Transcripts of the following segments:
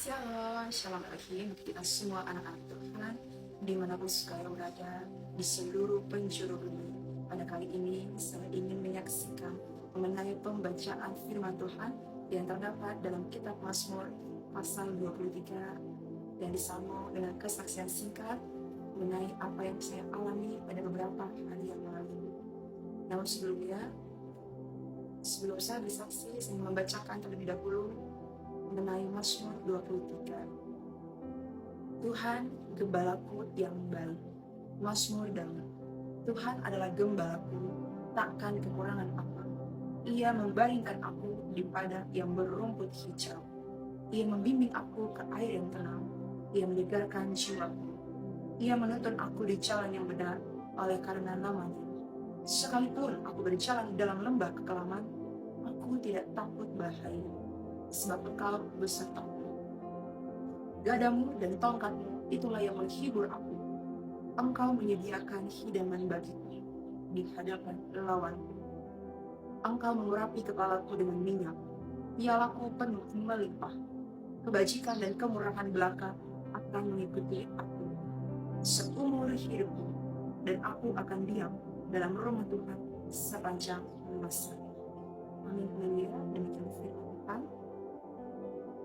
Shalom, shalom lagi untuk kita semua anak-anak Tuhan dimanapun segala berada di seluruh penjuru bumi. Pada kali ini saya ingin menyaksikan mengenai pembacaan firman Tuhan yang terdapat dalam kitab Mazmur pasal 23 dan disambung dengan kesaksian singkat mengenai apa yang saya alami pada beberapa hari yang lalu. Namun sebelum saya bersaksi, saya membacakan terlebih dahulu mengenai Mazmur 23. Tuhan, gembalaku yang baik. Mazmur Daud. Tuhan adalah gembalaku, takkan kekurangan apa. Ia membaringkan aku di padang yang berumput hijau. Ia membimbing aku ke air yang tenang. Ia menyegarkan jiwaku. Ia menuntun aku di jalan yang benar oleh karena namanya. Sekalipun aku berjalan dalam lembah kekelaman, aku tidak takut bahaya, sebab Engkau besertaku. Gadamu dan tongkatmu itulah yang menghibur aku. Engkau menyediakan hidangan bagiku di hadapan lawanku. Engkau mengurapi kepalaku dengan minyak, pialaku penuh melimpah. Kebajikan dan kemurahan belaka akan mengikuti aku seumur hidupku, dan aku akan diam dalam rumah Tuhan sepanjang masa. Amin. Haleluya. Demikian firman Tuhan.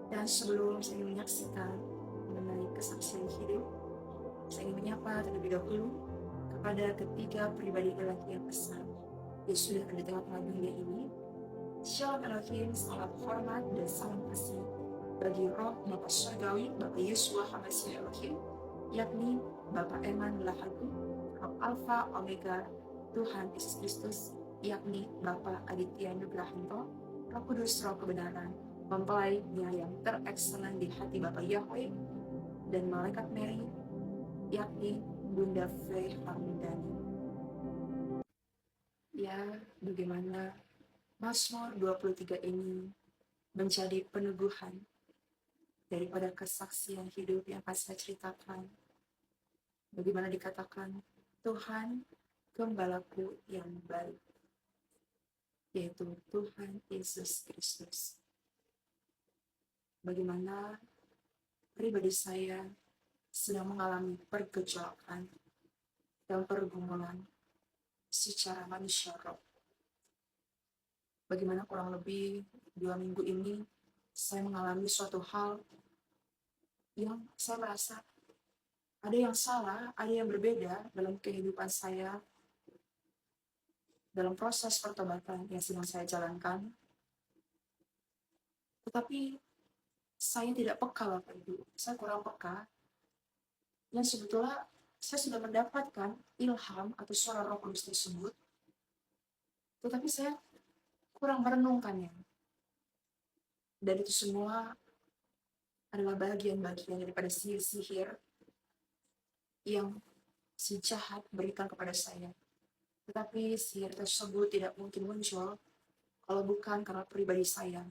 Dan sebelum saya menyaksikan mengenai kesaksian hidup, saya ingin menyapa terlebih dahulu kepada ketiga pribadi ilahi yang besar yang sudah ada di tengah dunia ini. Shalom Elohim, salam hormat dan salam kasih bagi roh Bapa Surgawi, Bapa Yesua HaMashiach Elohim, yakni Bapa Eman Lahagu, Roh Alfa Omega, Tuhan Yesus Kristus, yakni Bapa Aditya Nugrahanto, Roh Kudus, Roh Kebenaran, mempelainya yang terekselen di hati Bapa Yahweh, dan Malaikat Mary, yakni Bunda Frey Hamdani. Ya, bagaimana Mazmur 23 ini menjadi peneguhan daripada kesaksian hidup yang akan saya ceritakan. Bagaimana dikatakan, Tuhan gembalaku yang baik, yaitu Tuhan Yesus Kristus. Bagaimana pribadi saya sedang mengalami pergejolakan dan pergumulan secara manusia roh. Bagaimana kurang lebih 2 minggu ini saya mengalami suatu hal yang saya merasa ada yang salah, ada yang berbeda dalam kehidupan saya, dalam proses pertobatan yang sedang saya jalankan. Tetapi saya tidak peka, Bapak Ibu. Saya kurang peka. Dan sebetulnya saya sudah mendapatkan ilham atau suara Roh Kudus tersebut, tetapi saya kurang merenungkannya. Dan itu semua adalah bagian-bagian daripada sihir-sihir yang si jahat berikan kepada saya. Tetapi sihir tersebut tidak mungkin muncul kalau bukan karena pribadi saya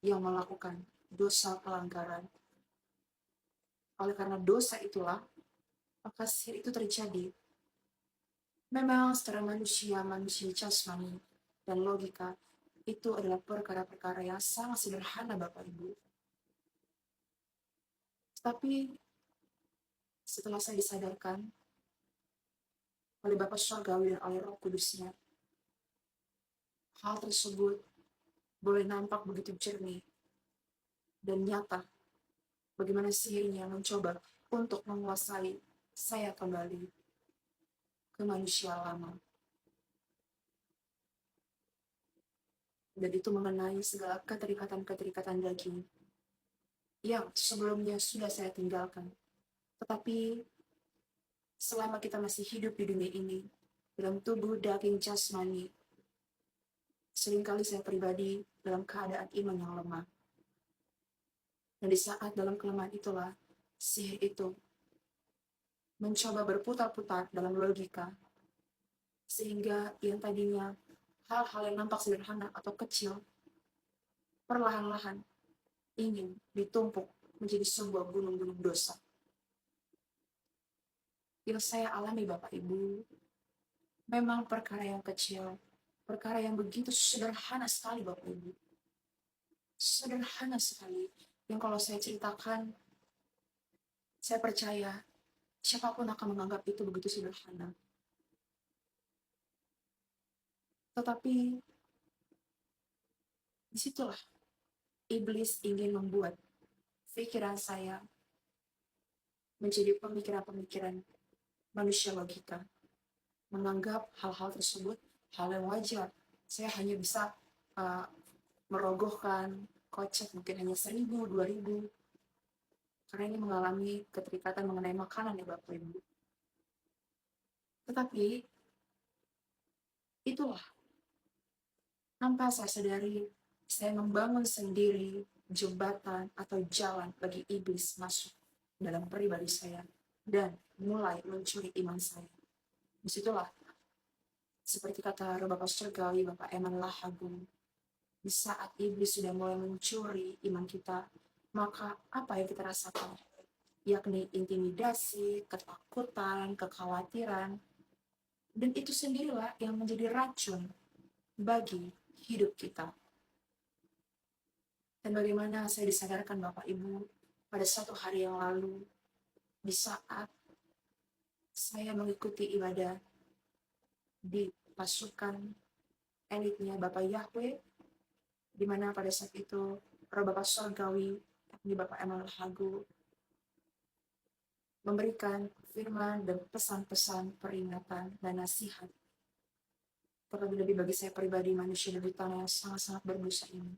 yang melakukan dosa pelanggaran. Oleh karena dosa itulah, maka sihir itu terjadi. Memang secara manusia jasmani dan logika, itu adalah perkara-perkara yang sangat sederhana, Bapak Ibu. Tapi setelah saya disadarkan oleh Bapa Surgawi dan oleh Roh Kudusnya, hal tersebut boleh nampak begitu jernih dan nyata. Bagaimana sihirnya mencoba untuk menguasai saya kembali ke manusia lama. Dan itu mengenai segala keterikatan-keterikatan daging yang sebelumnya sudah saya tinggalkan. Tetapi selama kita masih hidup di dunia ini, dalam tubuh daging jasmani, seringkali saya pribadi dalam keadaan iman yang lemah. Dan di saat dalam kelemahan itulah, sihir itu mencoba berputar-putar dalam logika, sehingga yang tadinya hal-hal yang nampak sederhana atau kecil, perlahan-lahan ingin ditumpuk menjadi sebuah gunung-gunung dosa. Yang saya alami, Bapak Ibu, memang perkara yang kecil, perkara yang begitu sederhana sekali, Bapak Ibu. Sederhana sekali, yang kalau saya ceritakan, saya percaya siapapun akan menganggap itu begitu sederhana. Tetapi disitulah iblis ingin membuat pikiran saya menjadi pemikiran-pemikiran manusia logika, menganggap hal-hal tersebut hal yang wajar. Saya hanya bisa uh, merogohkan kocek mungkin hanya 1.000, 2.000, karena ini mengalami keterikatan mengenai makanan ya Bapak Ibu. Tetapi itulah tanpa saya sadari, saya membangun sendiri jembatan atau jalan bagi iblis masuk dalam pribadi saya dan mulai mencuri iman saya. Disitulah, seperti kata Bapak Surgawi, Bapak Eman Lahagung, di saat iblis sudah mulai mencuri iman kita, maka apa yang kita rasakan? Yakni intimidasi, ketakutan, kekhawatiran, dan itu sendirilah yang menjadi racun bagi hidup kita. Dan bagaimana saya disadarkan Bapak Ibu pada satu hari yang lalu, di saat saya mengikuti ibadah di pasukan elitnya Bapak Yahweh, di mana pada saat itu Roh Bapak Surgawi, yakni Bapak Emal Hagu, memberikan firman dan pesan-pesan peringatan dan nasihat. Terlebih-lebih bagi saya pribadi, manusia di tanah yang sangat-sangat berdosa ini.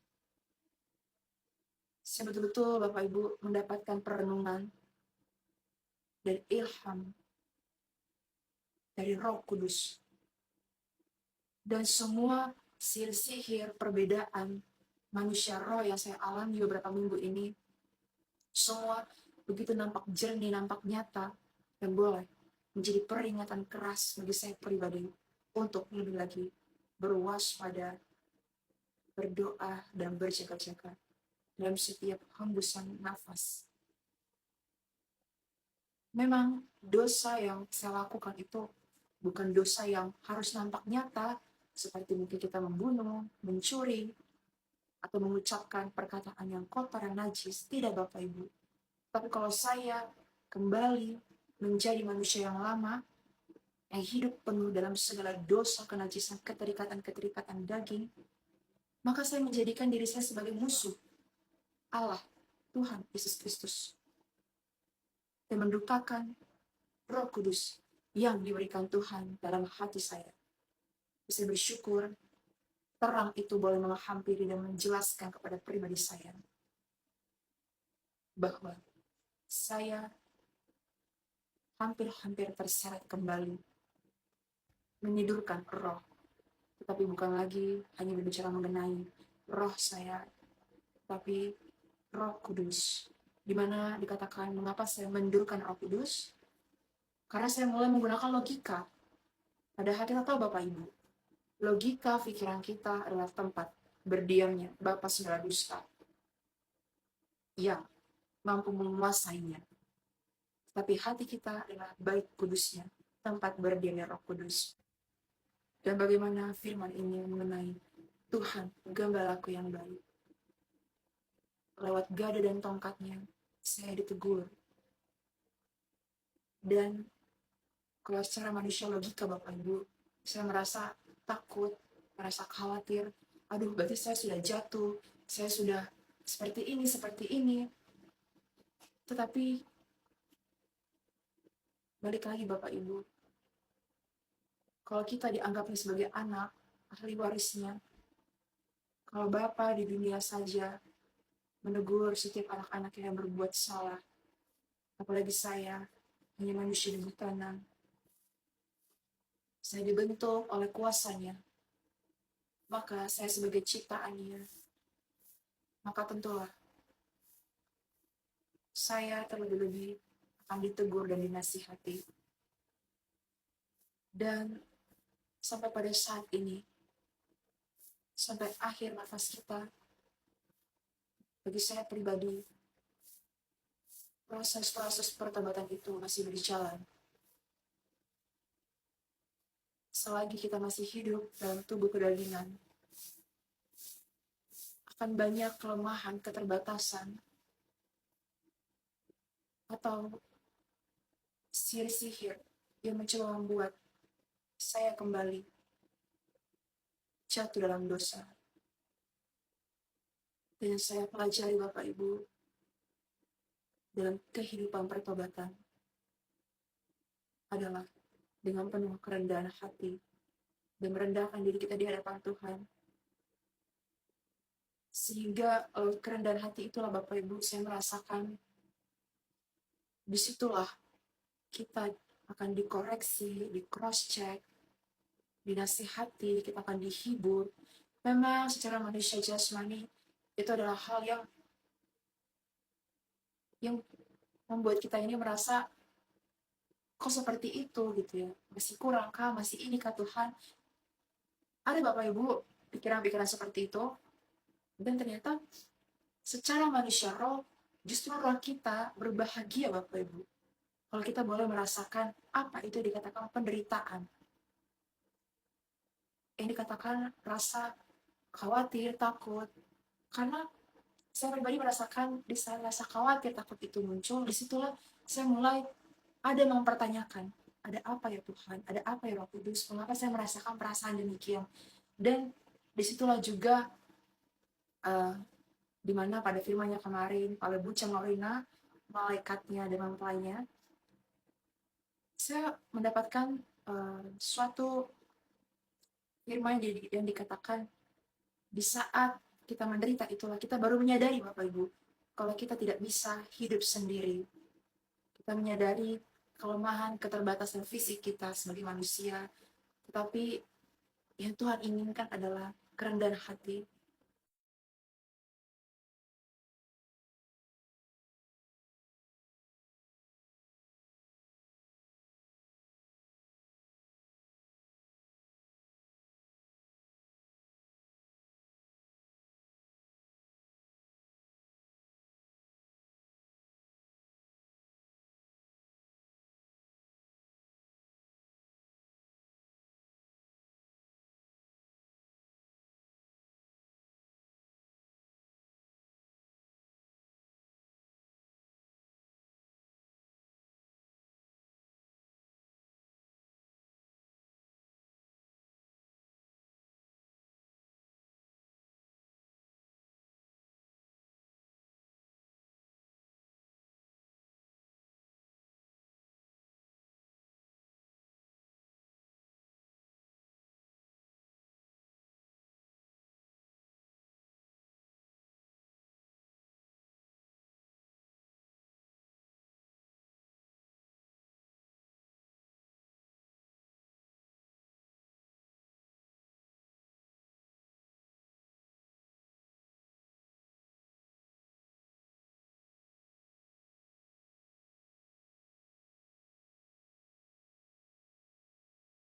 Saya betul-betul Bapak Ibu mendapatkan perenungan dan ilham dari Roh Kudus. Dan semua sihir-sihir perbedaan manusia roh yang saya alami beberapa minggu ini, semua begitu nampak jernih, nampak nyata, dan boleh menjadi peringatan keras bagi saya pribadi untuk lebih lagi berwaspada, berdoa, dan berjaga-jaga dalam setiap hembusan nafas. Memang dosa yang saya lakukan itu bukan dosa yang harus nampak nyata, seperti mungkin kita membunuh, mencuri, atau mengucapkan perkataan yang kotor dan najis. Tidak Bapak Ibu. Tapi kalau saya kembali menjadi manusia yang lama, yang hidup penuh dalam segala dosa, kenajisan, keterikatan-keterikatan daging, maka saya menjadikan diri saya sebagai musuh Allah, Tuhan Yesus Kristus. Dan mendukakan Roh Kudus yang diberikan Tuhan dalam hati saya. Saya bersyukur terang itu boleh menghampiri dan menjelaskan kepada pribadi saya bahwa saya hampir-hampir terseret kembali menidurkan roh, tetapi bukan lagi hanya berbicara mengenai roh saya, tapi Roh Kudus, di mana dikatakan mengapa saya menidurkan Roh Kudus, karena saya mulai menggunakan logika. Padahal kita tahu Bapak Ibu, logika pikiran kita adalah tempat berdiamnya Bapa segala dusta yang mampu menguasainya. Tapi hati kita adalah bait kudusnya, tempat berdiamnya Roh Kudus. Dan bagaimana firman ini mengenai Tuhan, gembalaku yang baik. Lewat gada dan tongkatnya, saya ditegur. Dan kalau secara manusia logika Bapak Ibu, saya merasa takut, merasa khawatir. Aduh, berarti saya sudah jatuh, saya sudah seperti ini. Tetapi balik lagi Bapak Ibu, kalau kita dianggapnya sebagai anak, ahli warisnya, kalau Bapak di dunia saja menegur setiap anak-anak yang berbuat salah, apalagi saya, hanya manusia di tanah, saya dibentuk oleh kuasanya, maka saya sebagai ciptaannya, maka tentulah saya terlebih-lebih akan ditegur dan dinasihati. Dan sampai pada saat ini, sampai akhir nafas kita, bagi saya pribadi, proses-proses pertobatan itu masih berjalan. Selagi kita masih hidup dalam tubuh kedagingan, akan banyak kelemahan, keterbatasan, atau sihir-sihir yang mencoba membuat saya kembali jatuh dalam dosa. Dan yang saya pelajari Bapak Ibu dalam kehidupan pertobatan adalah dengan penuh kerendahan hati dan merendahkan diri kita di hadapan Tuhan. Sehingga kerendahan hati itulah Bapak Ibu saya merasakan disitulah kita akan dikoreksi, di cross check, dinasihati, kita akan dihibur. Memang secara manusia jasmani itu adalah hal yang membuat kita ini merasa kok seperti itu gitu ya, masih kurang kah, masih ini kah Tuhan. Ada Bapak Ibu pikiran-pikiran seperti itu, dan ternyata secara manusia roh justru roh kita berbahagia Bapak Ibu kalau kita boleh merasakan apa itu dikatakan penderitaan, yang dikatakan rasa khawatir, takut. Karena saya pribadi merasakan di saat rasa khawatir, takut itu muncul, disitulah saya mulai ada mempertanyakan, ada apa ya Tuhan, ada apa ya Roh Kudus, mengapa saya merasakan perasaan demikian. Dan disitulah juga di mana pada firman-Nya kemarin, pada Bucang Lorena, malaikatnya dan mempelainya, saya mendapatkan suatu firman yang dikatakan di saat kita menderita itulah kita baru menyadari Bapak Ibu kalau kita tidak bisa hidup sendiri. Kita menyadari kelemahan, keterbatasan fisik kita sebagai manusia, tetapi yang Tuhan inginkan adalah kerendahan hati,